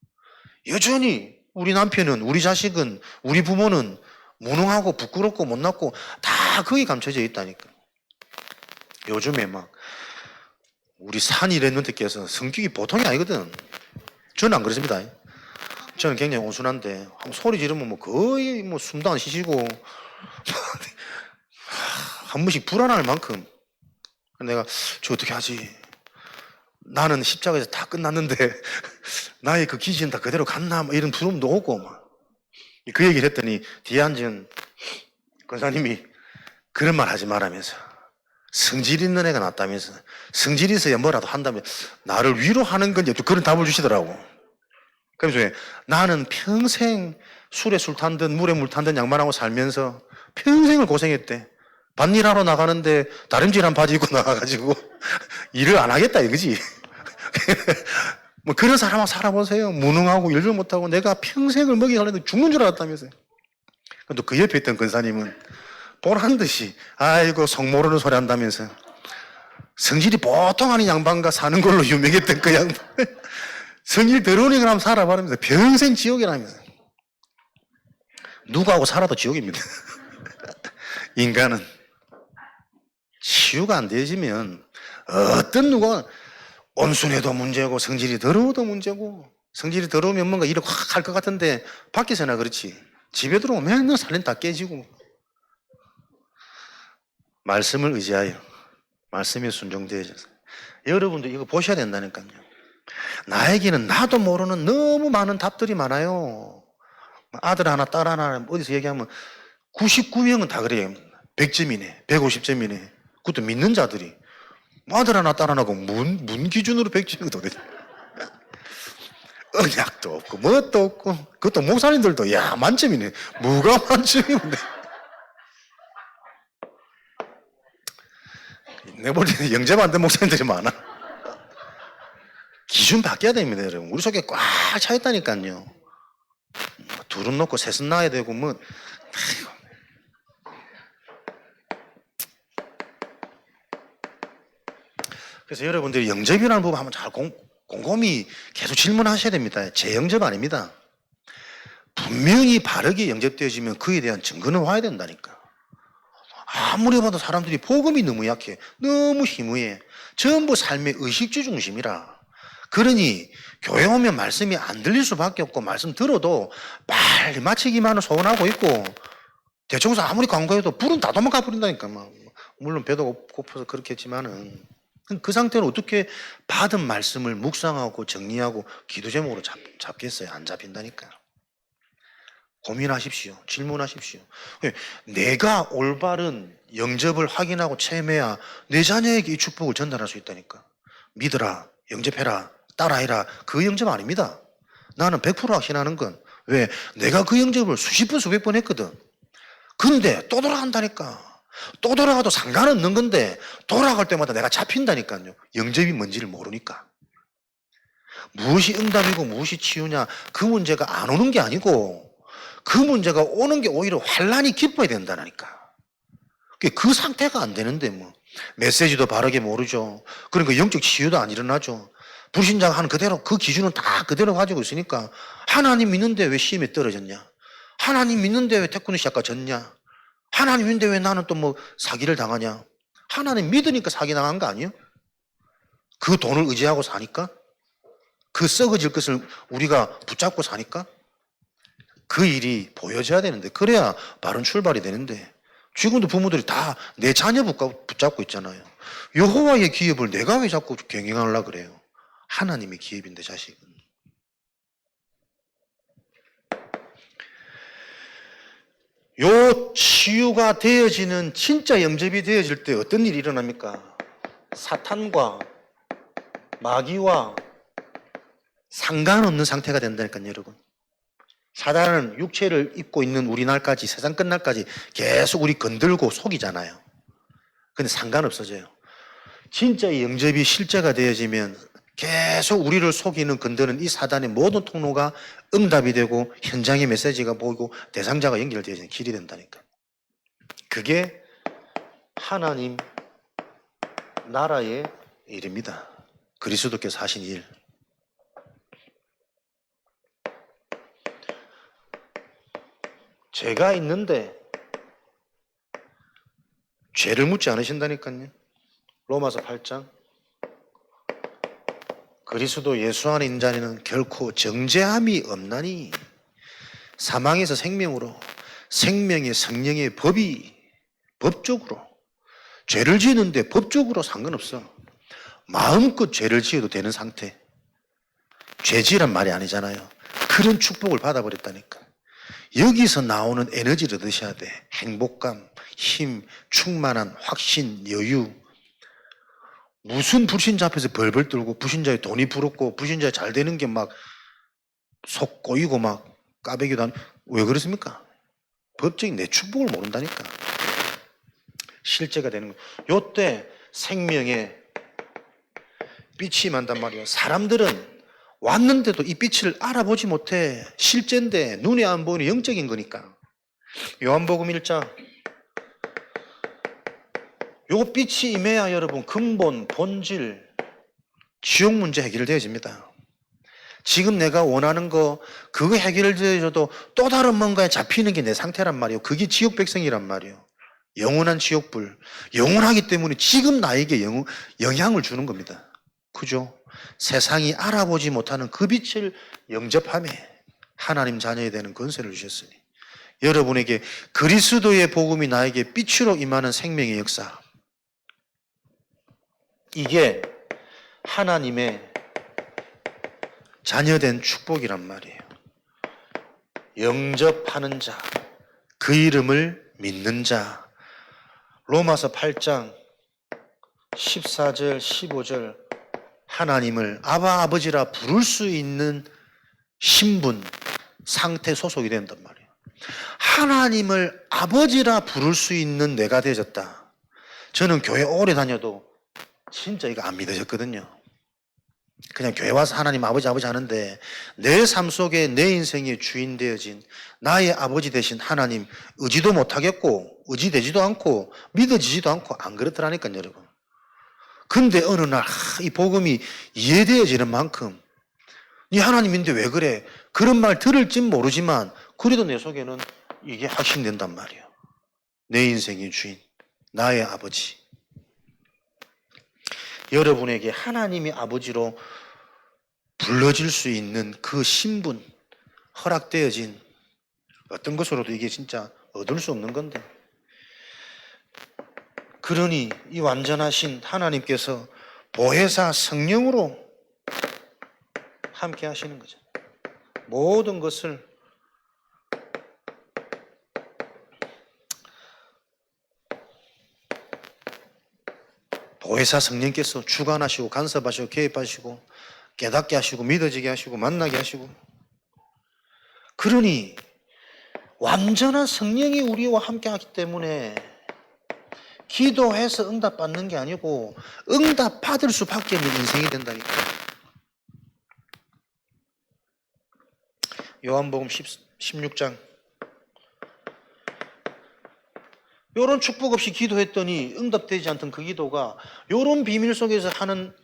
여전히 우리 남편은, 우리 자식은, 우리 부모는 무능하고 부끄럽고 못났고 다 거기 감춰져 있다니까. 요즘에 막 우리 산이랬는데께서 성격이 보통이 아니거든. 저는 안 그렇습니다. 저는 굉장히 온순한데 소리 지르면 뭐 거의 뭐 숨도 안 쉬시고 한 번씩 불안할 만큼. 내가 저 어떻게 하지? 나는 십자가에서 다 끝났는데 나의 그 기질은 다 그대로 갔나? 이런 두려움도 오고 막. 그 얘기를 했더니 뒤에 앉은 권사님이 그런 말 하지 말라면서 성질 있는 애가 낫다면서 성질 있어야 뭐라도 한다면 나를 위로하는 건지 또 그런 답을 주시더라고. 그래서 나는 평생 술에 술 탄 듯 물에 물 탄 듯 양반하고 살면서 평생을 고생했대. 밭일하러 나가는데 다림질한 바지 입고 나가가지고 일을 안 하겠다 이거지. 뭐 그런 사람하고 살아보세요. 무능하고 일을 못하고 내가 평생을 먹이 살려도 죽는 줄 알았다면서요. 또 그 옆에 있던 권사님은 보란 듯이 아이고 속 모르는 소리 한다면서 성질이 보통 아닌 양반과 사는 걸로 유명했던 그 양반 성질 더러운 애가 한번 살아봐라면서 평생 지옥이라면서. 누구하고 살아도 지옥입니다. 인간은 치유가 안 되어지면 어떤 누가 온순해도 문제고 성질이 더러워도 문제고 성질이 더러우면 뭔가 일을 확 할 것 같은데 밖에서나 그렇지 집에 들어오면 맨날 살림 다 깨지고. 말씀을 의지하여 말씀에 순종되어져서 여러분도 이거 보셔야 된다니까요. 나에게는 나도 모르는 너무 많은 답들이 많아요. 아들 하나 딸 하나 어디서 얘기하면 99명은 다 그래요. 100점이네 150점이네. 그것도 믿는 자들이 아들 하나 딸 하나고 문 기준으로 100점이 도대체. 언약도 없고 뭣도 없고 그것도 목사님들도 야 만점이네. 뭐가 만점이면 내 볼 때는 영접 안 된 목사님들이 많아. 기준 바뀌어야 됩니다 여러분. 우리 속에 꽉 차 있다니까요. 둘은 놓고 셋은 낳아야 되고 뭐. 그래서 여러분들이 영접이라는 부분 한번 잘 곰곰이 계속 질문하셔야 됩니다. 제 영접 아닙니다. 분명히 바르게 영접되어지면 그에 대한 증거는 와야 된다니까. 아무리 봐도 사람들이 복음이 너무 약해. 너무 희무해. 전부 삶의 의식주 중심이라. 그러니 교회 오면 말씀이 안 들릴 수밖에 없고 말씀 들어도 빨리 마치기만을 소원하고 있고 대청소 아무리 광고해도 불은 다 도망가 버린다니까. 물론 배도 고파서 그렇겠지만은 그 상태는 어떻게 받은 말씀을 묵상하고 정리하고 기도 제목으로 잡겠어요? 안 잡힌다니까. 고민하십시오. 질문하십시오. 내가 올바른 영접을 확인하고 체험해야 내 자녀에게 이 축복을 전달할 수 있다니까. 믿어라, 영접해라, 따라해라. 그 영접 아닙니다. 나는 100% 확신하는 건 왜? 내가 그 영접을 수십 번 수백 번 했거든. 근데 또 돌아간다니까. 또 돌아가도 상관없는 건데 돌아갈 때마다 내가 잡힌다니까요. 영접이 뭔지를 모르니까. 무엇이 응답이고 무엇이 치유냐 그 문제가 안 오는 게 아니고 그 문제가 오는 게 오히려 환란이 기뻐야 된다니까. 그 상태가 안 되는데 뭐 메시지도 바르게 모르죠. 그러니까 영적 치유도 안 일어나죠. 불신자가 하는 그대로 그 기준은 다 그대로 가지고 있으니까 하나님 믿는데 왜 시험에 떨어졌냐? 하나님 믿는데 왜 태권도 시작과 졌냐? 하나님 믿는데 왜 나는 또 뭐 사기를 당하냐? 하나님 믿으니까 사기 당한 거 아니에요? 그 돈을 의지하고 사니까? 그 썩어질 것을 우리가 붙잡고 사니까? 그 일이 보여져야 되는데 그래야 바른 출발이 되는데 지금도 부모들이 다 내 자녀 붙잡고 있잖아요. 여호와의 기업을 내가 왜 자꾸 경영하려고 그래요? 하나님의 기업인데 자식은. 요 치유가 되어지는, 진짜 영접이 되어질 때 어떤 일이 일어납니까? 사탄과 마귀와 상관없는 상태가 된다니까요, 여러분. 사단은 육체를 입고 있는 우리 날까지, 세상 끝날까지 계속 우리 건들고 속이잖아요. 근데 상관없어져요. 진짜 이 영접이 실제가 되어지면 계속 우리를 속이는, 건드는 이 사단의 모든 통로가 응답이 되고 현장의 메시지가 보이고 대상자가 연결되어지는 길이 된다니까. 그게 하나님 나라의 일입니다. 그리스도께서 하신 일. 죄가 있는데 죄를 묻지 않으신다니까요. 로마서 8장. 그리스도 예수 안에 있는 자는 결코 정죄함이 없나니 사망에서 생명으로, 생명의 성령의 법이 법적으로, 죄를 지었는데 법적으로 상관없어. 마음껏 죄를 지어도 되는 상태. 죄지란 말이 아니잖아요. 그런 축복을 받아버렸다니까. 여기서 나오는 에너지를 얻으셔야 돼. 행복감, 힘, 충만한 확신, 여유. 무슨 불신자 앞에서 벌벌 떨고 불신자의 돈이 부럽고 불신자의 잘 되는 게 막 속 꼬이고 막 까베기도 안. 왜 그렇습니까? 법적인 내 축복을 모른다니까. 실제가 되는 거예요. 요때 생명에 빛이 임한단 말이에요. 사람들은 왔는데도 이 빛을 알아보지 못해. 실제인데 눈에 안 보이는 영적인 거니까. 요한복음 1장. 요 빛이 임해야 여러분 근본, 본질, 지옥 문제 해결되어집니다. 지금 내가 원하는 거 그거 해결되어져도 또 다른 뭔가에 잡히는 게 내 상태란 말이에요. 그게 지옥 백성이란 말이에요. 영원한 지옥불. 영원하기 때문에 지금 나에게 영향을 주는 겁니다. 그죠? 세상이 알아보지 못하는 그 빛을 영접하며 하나님 자녀이 되는 권세를 주셨으니 여러분에게 그리스도의 복음이 나에게 빛으로 임하는 생명의 역사. 이게 하나님의 자녀된 축복이란 말이에요. 영접하는 자, 그 이름을 믿는 자. 로마서 8장 14절 15절 하나님을 아바 아버지라 부를 수 있는 신분, 상태 소속이 된단 말이에요. 하나님을 아버지라 부를 수 있는 내가 되어졌다. 저는 교회 오래 다녀도 진짜 이거 안 믿어졌거든요. 그냥 교회 와서 하나님 아버지 하는데 내 삶 속에 내 인생의 주인 되어진 나의 아버지 되신 하나님 의지도 못하겠고 의지되지도 않고 믿어지지도 않고 안 그렇더라니까요, 여러분. 근데 어느 날 이 복음이 이해되어지는 만큼 네 하나님인데 왜 그래? 그런 말 들을진 모르지만 그래도 내 속에는 이게 확신된단 말이에요. 내 인생의 주인, 나의 아버지. 여러분에게 하나님이 아버지로 불러질 수 있는 그 신분, 허락되어진 어떤 것으로도 이게 진짜 얻을 수 없는 건데. 그러니 이 완전하신 하나님께서 보혜사 성령으로 함께 하시는 거죠. 모든 것을 보혜사 성령께서 주관하시고 간섭하시고 개입하시고 깨닫게 하시고 믿어지게 하시고 만나게 하시고. 그러니 완전한 성령이 우리와 함께 하기 때문에 기도해서 응답받는 게 아니고 응답받을 수밖에 없는 인생이 된다니까. 요한복음 16장. 요런 축복 없이 기도했더니 응답되지 않던 그 기도가 요런 비밀 속에서 하는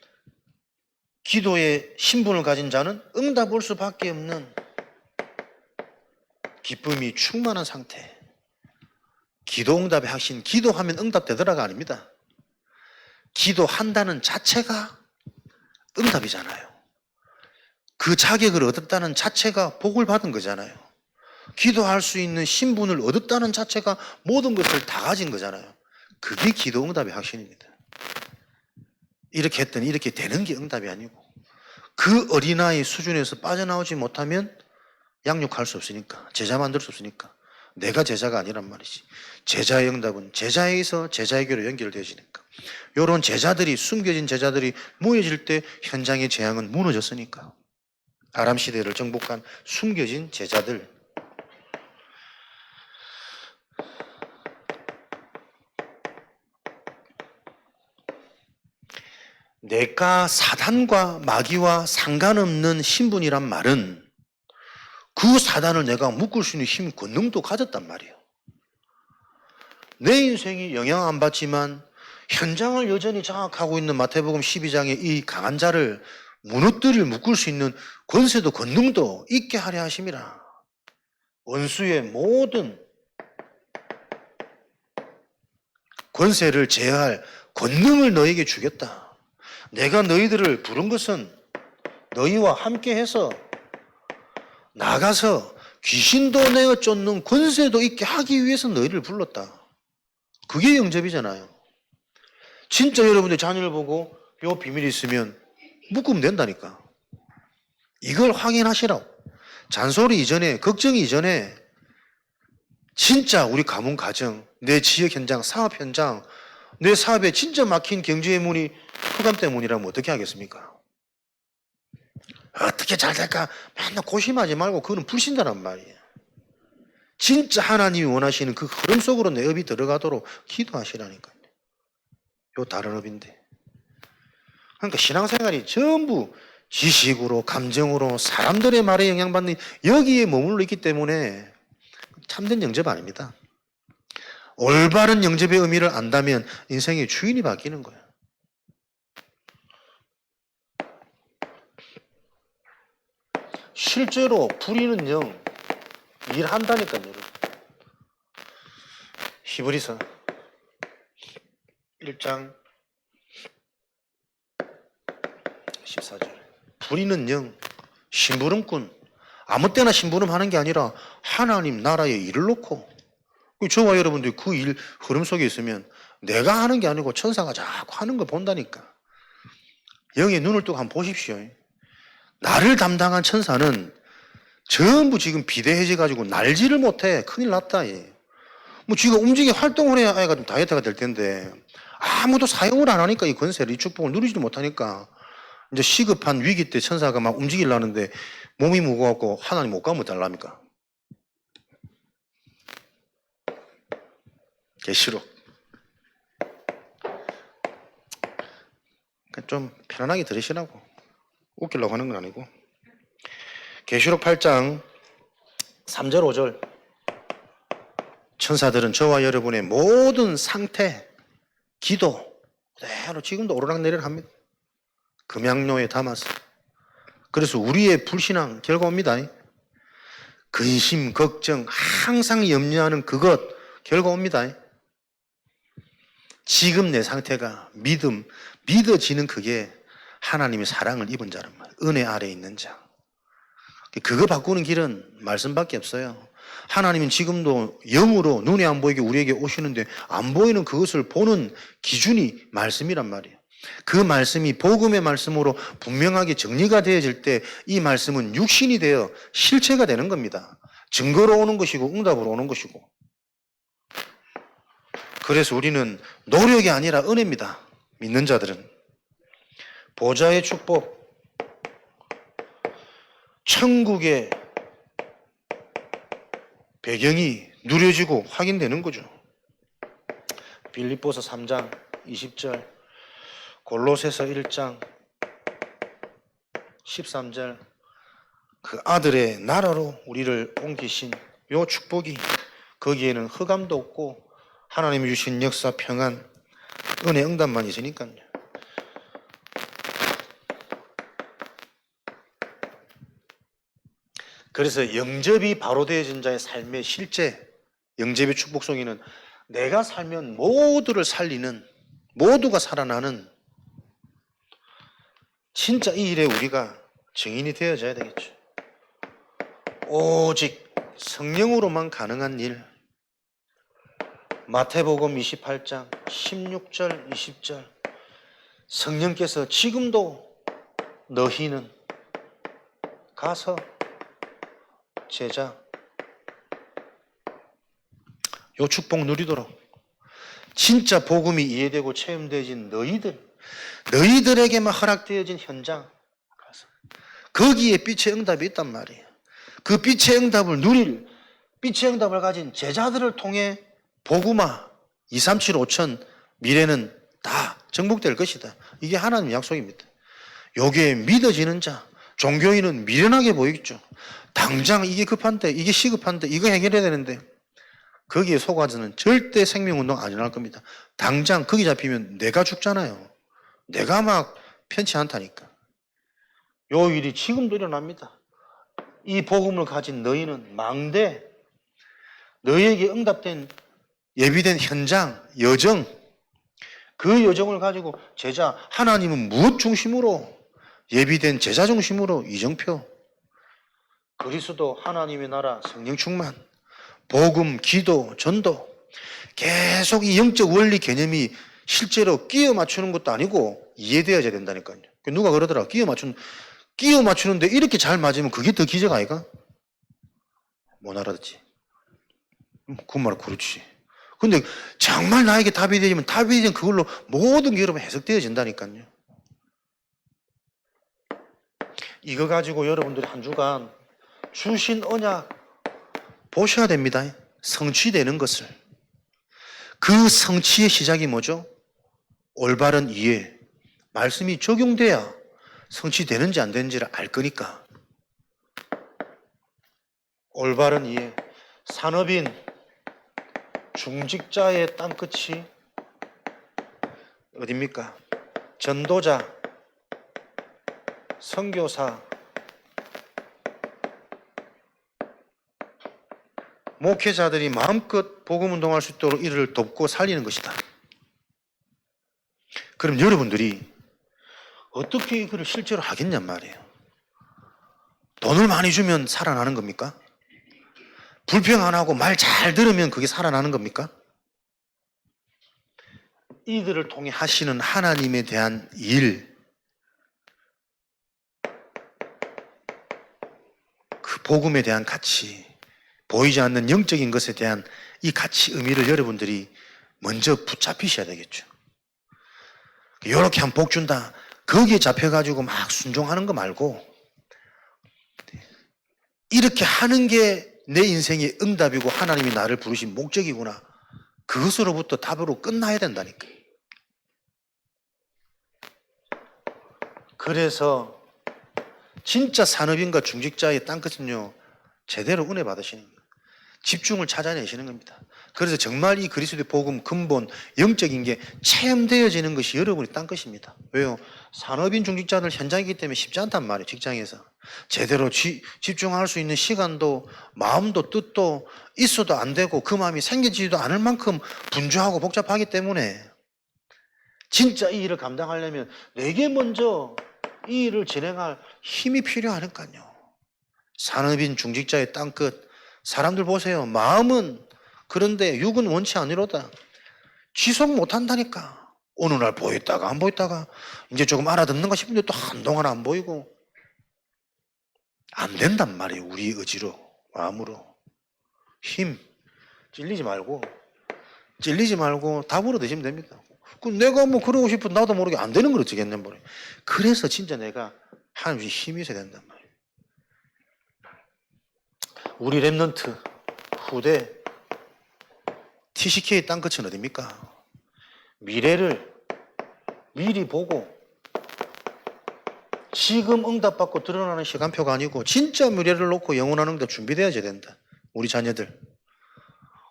기도의 신분을 가진 자는 응답 올 수밖에 없는 기쁨이 충만한 상태. 기도 응답의 핵심, 기도하면 응답되더라가 아닙니다. 기도한다는 자체가 응답이잖아요. 그 자격을 얻었다는 자체가 복을 받은 거잖아요. 기도할 수 있는 신분을 얻었다는 자체가 모든 것을 다 가진 거잖아요. 그게 기도 응답의 확신입니다. 이렇게 했더니 이렇게 되는 게 응답이 아니고, 그 어린아이 수준에서 빠져나오지 못하면 양육할 수 없으니까, 제자 만들 수 없으니까, 내가 제자가 아니란 말이지. 제자의 응답은 제자에게서 제자에게로 연결되어지니까, 이런 제자들이, 숨겨진 제자들이 모여질 때 현장의 재앙은 무너졌으니까. 아람 시대를 정복한 숨겨진 제자들, 내가 사단과 마귀와 상관없는 신분이란 말은 그 사단을 내가 묶을 수 있는 힘, 권능도 가졌단 말이에요. 내 인생이 영향 안 받지만 현장을 여전히 장악하고 있는 마태복음 12장의 이 강한 자를 무너뜨릴, 묶을 수 있는 권세도 권능도 있게 하려 하심이라. 원수의 모든 권세를 제어할 권능을 너에게 주겠다. 내가 너희들을 부른 것은 너희와 함께해서 나가서 귀신도 내어 쫓는 권세도 있게 하기 위해서 너희를 불렀다. 그게 영접이잖아요. 진짜 여러분들 자녀를 보고 요 비밀이 있으면 묶으면 된다니까. 이걸 확인하시라고. 잔소리 이전에, 걱정이 이전에 진짜 우리 가문 가정, 내 지역 현장, 사업 현장, 내 사업에 진짜 막힌 경제의 문이 흑암 때문이라면 어떻게 하겠습니까? 어떻게 잘 될까? 맨날 고심하지 말고 그거는 불신자란 말이에요. 진짜 하나님이 원하시는 그 흐름 속으로 내 업이 들어가도록 기도하시라니까요. 요 다른 업인데. 그러니까 신앙생활이 전부 지식으로, 감정으로, 사람들의 말에 영향받는 여기에 머물러 있기 때문에 참된 영접 아닙니다. 올바른 영접의 의미를 안다면 인생의 주인이 바뀌는 거예요. 실제로 부리는 영 일한다니까요, 여러분. 히브리서 1장 14절. 부리는 영, 심부름꾼. 아무 때나 심부름하는 게 아니라 하나님 나라의 일을 놓고, 저와 여러분들이 그 일 흐름 속에 있으면 내가 하는 게 아니고 천사가 자꾸 하는 걸 본다니까. 영의 눈을 뜨고 한번 보십시오. 나를 담당한 천사는 전부 지금 비대해져가지고 날지를 못해. 큰일 났다. 뭐 지가 움직여 활동을 해야 아이가 좀 다이어트가 될 텐데 아무도 사용을 안 하니까 이 권세를, 이 축복을 누리지도 못하니까 이제 시급한 위기 때 천사가 막 움직이려는데 몸이 무거워갖고 하나님 못 가면 어떡합니까? 계시록. 좀 편안하게 들으시라고. 웃기려고 하는 건 아니고. 계시록 8장 3절 5절. 천사들은 저와 여러분의 모든 상태, 기도 그대로 지금도 오르락내리락 합니다. 금양로에 담아서. 그래서 우리의 불신앙 결과 옵니다. 근심, 걱정, 항상 염려하는 그것 결과 옵니다. 지금 내 상태가 믿어지는 그게 하나님의 사랑을 입은 자란 말이에요. 은혜 아래에 있는 자. 그거 바꾸는 길은 말씀밖에 없어요. 하나님은 지금도 영으로 눈에 안 보이게 우리에게 오시는데 안 보이는 그것을 보는 기준이 말씀이란 말이에요. 그 말씀이 복음의 말씀으로 분명하게 정리가 되어질 때 이 말씀은 육신이 되어 실체가 되는 겁니다. 증거로 오는 것이고 응답으로 오는 것이고. 그래서 우리는 노력이 아니라 은혜입니다. 믿는 자들은. 보좌의 축복, 천국의 배경이 누려지고 확인되는 거죠. 빌립보서 3장 20절, 골로새서 1장 13절, 그 아들의 나라로 우리를 옮기신 요 축복이, 거기에는 흑암도 없고 하나님이 주신 역사, 평안, 은혜, 응답만 있으니까요. 그래서 영접이 바로 되어진 자의 삶의 실제, 영접의 축복 속에는 내가 살면 모두를 살리는, 모두가 살아나는 진짜 이 일에 우리가 증인이 되어져야 되겠죠. 오직 성령으로만 가능한 일. 마태복음 28장 16절 20절 성령께서 지금도 너희는 가서 제자 요 축복 누리도록 진짜 복음이 이해되고 체험되어진 너희들에게만 허락되어진 현장 가서 거기에 빛의 응답이 있단 말이에요. 그 빛의 응답을 빛의 응답을 가진 제자들을 통해 복음화 2, 3, 7, 5천 미래는 다 정복될 것이다. 이게 하나님의 약속입니다. 요게 믿어지는 자, 종교인은 미련하게 보이겠죠. 당장 이게 급한데, 이게 시급한데, 이거 해결해야 되는데 거기에 속아서는 절대 생명운동 안 일어날 겁니다. 당장 거기 잡히면 내가 죽잖아요. 내가 막 편치 않다니까. 요 일이 지금도 일어납니다. 이 복음을 가진 너희는 망대, 너희에게 응답된 예비된 현장, 여정, 그 여정을 가지고 제자, 하나님은 무엇 중심으로 예비된 제자 중심으로 이정표, 그리스도, 하나님의 나라, 성령 충만, 복음, 기도, 전도 계속 이 영적 원리 개념이 실제로 끼워 맞추는 것도 아니고 이해되어야 된다니까요. 누가 그러더라. 끼워 맞추는데 이렇게 잘 맞으면 그게 더 기적 아이가? 못 알아듣지. 그 말 그렇지. 근데 정말 나에게 답이 되면 답이 되면 그걸로 모든 게 여러분 해석되어진다니까요. 이거 가지고 여러분들이 한 주간 주신 언약 보셔야 됩니다. 성취되는 것을. 그 성취의 시작이 뭐죠? 올바른 이해. 말씀이 적용돼야 성취되는지 안 되는지를 알 거니까. 올바른 이해. 산업인, 중직자의 땅끝이 어딥니까? 전도자, 선교사, 목회자들이 마음껏 복음운동할 수 있도록 이를 돕고 살리는 것이다. 그럼 여러분들이 어떻게 이걸 실제로 하겠냔 말이에요. 돈을 많이 주면 살아나는 겁니까? 불평 안 하고 말 잘 들으면 그게 살아나는 겁니까? 이들을 통해 하시는 하나님에 대한 일, 그 복음에 대한 가치, 보이지 않는 영적인 것에 대한 이 가치, 의미를 여러분들이 먼저 붙잡히셔야 되겠죠. 이렇게 한 복 준다. 거기에 잡혀가지고 막 순종하는 거 말고 이렇게 하는 게 내 인생의 응답이고 하나님이 나를 부르신 목적이구나. 그것으로부터 답으로 끝나야 된다니까. 그래서 진짜 산업인과 중직자의 땅끝은요, 제대로 은혜 받으시는 거예요. 집중을 찾아내시는 겁니다. 그래서 정말 이 그리스도의 복음 근본 영적인 게 체험되어지는 것이 여러분의 땅끝입니다. 왜요? 산업인 중직자들 현장이기 때문에 쉽지 않단 말이에요. 직장에서 제대로 집중할 수 있는 시간도 마음도 뜻도 있어도 안 되고 그 마음이 생겨지지도 않을 만큼 분주하고 복잡하기 때문에 진짜 이 일을 감당하려면 내게 먼저 이 일을 진행할 힘이 필요하니까요. 산업인 중직자의 땅끝, 사람들 보세요. 마음은 그런데 육은 원치 않으로다. 지속 못한다니까. 어느 날 보였다가 안 보였다가 이제 조금 알아듣는가 싶은데 또 한동안 안 보이고 안 된단 말이에요. 우리 의지로, 마음으로. 힘 찔리지 말고 답으로 드시면 됩니다. 내가 뭐 그러고 싶어 나도 모르게 안 되는 걸 어쩌겠냐 말이에요. 그래서 진짜 내가 하나님 힘이 있어야 된단 말이에요. 우리 랩넌트 후대 TCK 땅끝은 어딥니까? 미래를 미리 보고 지금 응답받고 드러나는 시간표가 아니고 진짜 미래를 놓고 영원한 응답 준비되어야 된다. 우리 자녀들.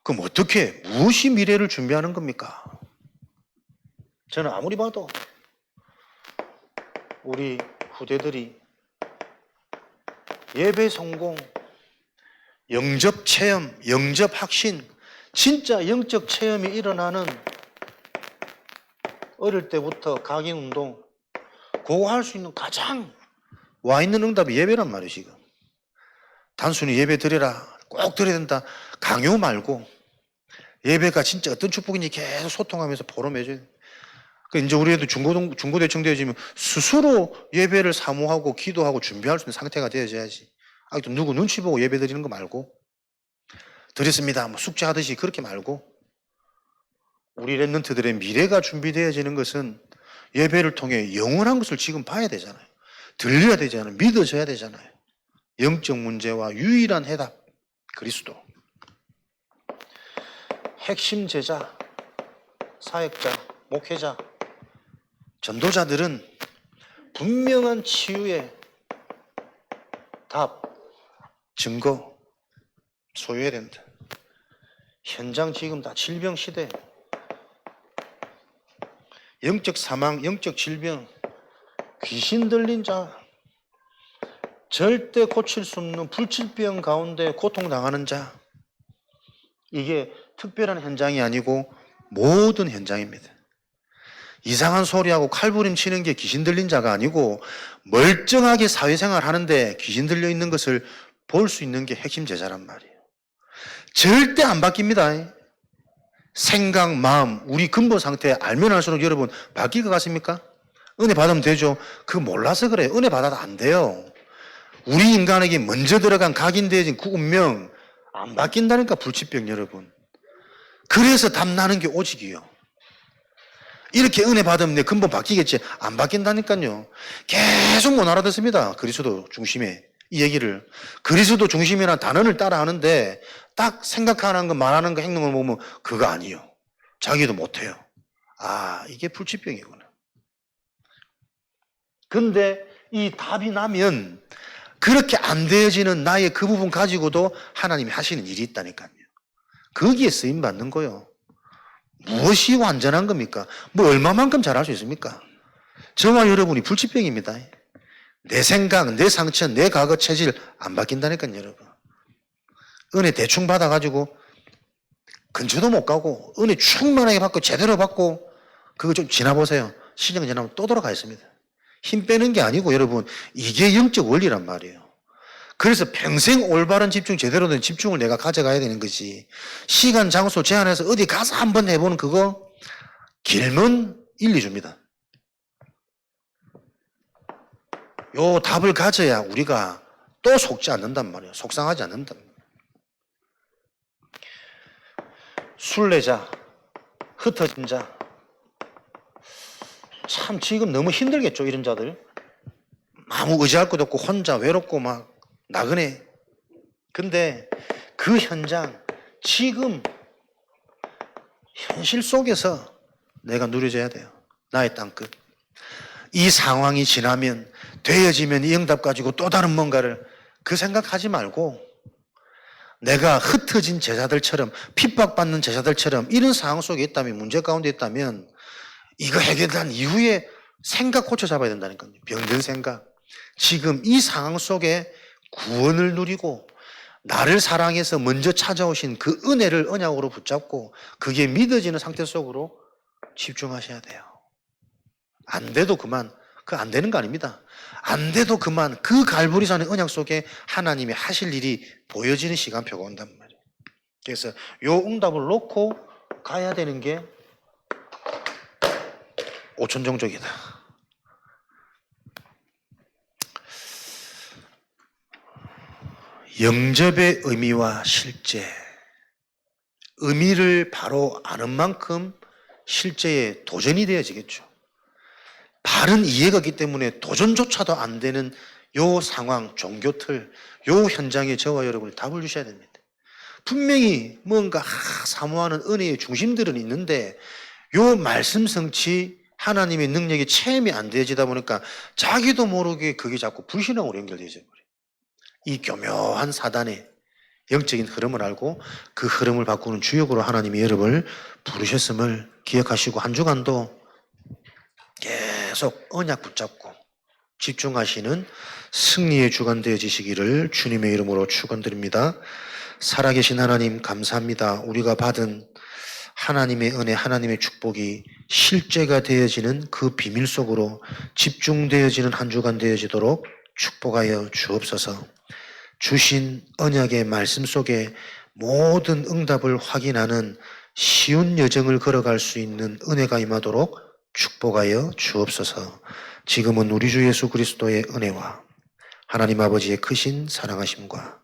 그럼 어떻게 무엇이 미래를 준비하는 겁니까? 저는 아무리 봐도 우리 후대들이 예배 성공, 영접 체험, 영접 확신, 진짜 영적 체험이 일어나는 어릴 때부터 각인 운동, 그거 할 수 있는 가장 와 있는 응답이 예배란 말이에요, 지금. 단순히 예배 드려라. 꼭 드려야 된다. 강요 말고 예배가 진짜 어떤 축복인지 계속 소통하면서 포럼해줘야 돼. 그 이제 우리 애들 중고대청 되어지면 스스로 예배를 사모하고 기도하고 준비할 수 있는 상태가 되어져야지. 또 누구 눈치 보고 예배 드리는 거 말고 드렸습니다. 뭐 숙제하듯이 그렇게 말고 우리 랩런트들의 미래가 준비되어지는 것은 예배를 통해 영원한 것을 지금 봐야 되잖아요. 들려야 되잖아요. 믿어져야 되잖아요. 영적 문제와 유일한 해답 그리스도. 핵심 제자, 사역자, 목회자, 전도자들은 분명한 치유의 답, 증거 소유해야 된다. 현장 지금 다 질병 시대. 영적 사망, 영적 질병, 귀신 들린 자, 절대 고칠 수 없는 불치병 가운데 고통당하는 자. 이게 특별한 현장이 아니고 모든 현장입니다. 이상한 소리하고 칼부림 치는 게 귀신 들린 자가 아니고 멀쩡하게 사회생활 하는데 귀신 들려 있는 것을 볼 수 있는 게 핵심 제자란 말이에요. 절대 안 바뀝니다. 생각, 마음, 우리 근본 상태 알면 알수록 여러분 바뀔 것 같습니까? 은혜 받으면 되죠. 그거 몰라서 그래요. 은혜 받아도 안 돼요. 우리 인간에게 먼저 들어간 각인되어진 그 운명 안 바뀐다니까. 불치병 여러분. 그래서 답나는 게 오직이요. 이렇게 은혜 받으면 내 근본 바뀌겠지. 안 바뀐다니까요. 계속 못 알아듣습니다. 그리스도 중심에 이 얘기를. 그리스도 중심이라는 단어를 따라 하는데 딱 생각하는 거 말하는 거 행동을 보면 그거 아니요. 자기도 못해요. 이게 불치병이구나. 근데 이 답이 나면 그렇게 안 되어지는 나의 그 부분 가지고도 하나님이 하시는 일이 있다니까요. 거기에 쓰임 받는 거요. 무엇이 완전한 겁니까? 뭐 얼마만큼 잘할 수 있습니까? 저와 여러분이 불치병입니다. 내 생각, 내 상처, 내 과거 체질 안 바뀐다니까요, 여러분. 은혜 대충 받아가지고 근처도 못 가고 은혜 충만하게 받고 제대로 받고 그거 좀 지나보세요. 시간 지나면 또 돌아가 있습니다. 힘 빼는 게 아니고 여러분 이게 영적 원리란 말이에요. 그래서 평생 올바른 집중, 제대로 된 집중을 내가 가져가야 되는 거지. 시간, 장소 제한해서 어디 가서 한번 해보는 그거 길면 1, 2주입니다. 요 답을 가져야 우리가 또 속지 않는단 말이에요. 속상하지 않는단 말이에요. 순례자, 흩어진 자. 참 지금 너무 힘들겠죠, 이런 자들. 아무 의지할 것도 없고 혼자 외롭고 막 나그네. 근데 그 현장, 지금 현실 속에서 내가 누려져야 돼요. 나의 땅끝. 이 상황이 지나면 되어지면 이 응답 가지고 또 다른 뭔가를 그 생각하지 말고 내가 흩어진 제자들처럼 핍박받는 제자들처럼 이런 상황 속에 있다면 문제 가운데 있다면 이거 해결한 이후에 생각 고쳐 잡아야 된다니까요. 병든 생각. 지금 이 상황 속에 구원을 누리고 나를 사랑해서 먼저 찾아오신 그 은혜를 언약으로 붙잡고 그게 믿어지는 상태 속으로 집중하셔야 돼요. 안 돼도 그만. 그 안 되는 거 아닙니다. 안 돼도 그만. 그 갈보리산의 언약 속에 하나님이 하실 일이 보여지는 시간표가 온단 말이에요. 그래서 요 응답을 놓고 가야 되는 게 오천정족이다. 영접의 의미와 실제. 의미를 바로 아는 만큼 실제에 도전이 되어지겠죠. 바른 이해가 있기 때문에 도전조차도 안 되는 요 상황, 종교틀, 요 현장에 저와 여러분이 답을 주셔야 됩니다. 분명히 뭔가 사모하는 은혜의 중심들은 있는데 요 말씀 성취 하나님의 능력이 체험이 안 되어지다 보니까 자기도 모르게 그게 자꾸 불신앙으로 연결되어져 버려요. 이 교묘한 사단의 영적인 흐름을 알고 그 흐름을 바꾸는 주역으로 하나님이 여러분을 부르셨음을 기억하시고 한 주간도 계속 언약 붙잡고 집중하시는 승리의 주간 되어지시기를 주님의 이름으로 축원드립니다. 살아계신 하나님 감사합니다. 우리가 받은 하나님의 은혜, 하나님의 축복이 실제가 되어지는 그 비밀 속으로 집중되어지는 한 주간 되어지도록 축복하여 주옵소서. 주신 언약의 말씀 속에 모든 응답을 확인하는 쉬운 여정을 걸어갈 수 있는 은혜가 임하도록 축복하여 주옵소서. 지금은 우리 주 예수 그리스도의 은혜와 하나님 아버지의 크신 사랑하심과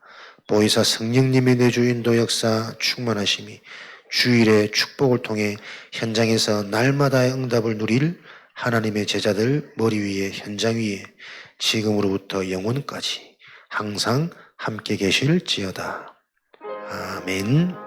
보혜사 성령님의 내주 인도 역사 충만하심이 주일의 축복을 통해 현장에서 날마다의 응답을 누릴 하나님의 제자들 머리 위에 현장 위에 지금으로부터 영원까지 항상 함께 계실지어다. 아멘.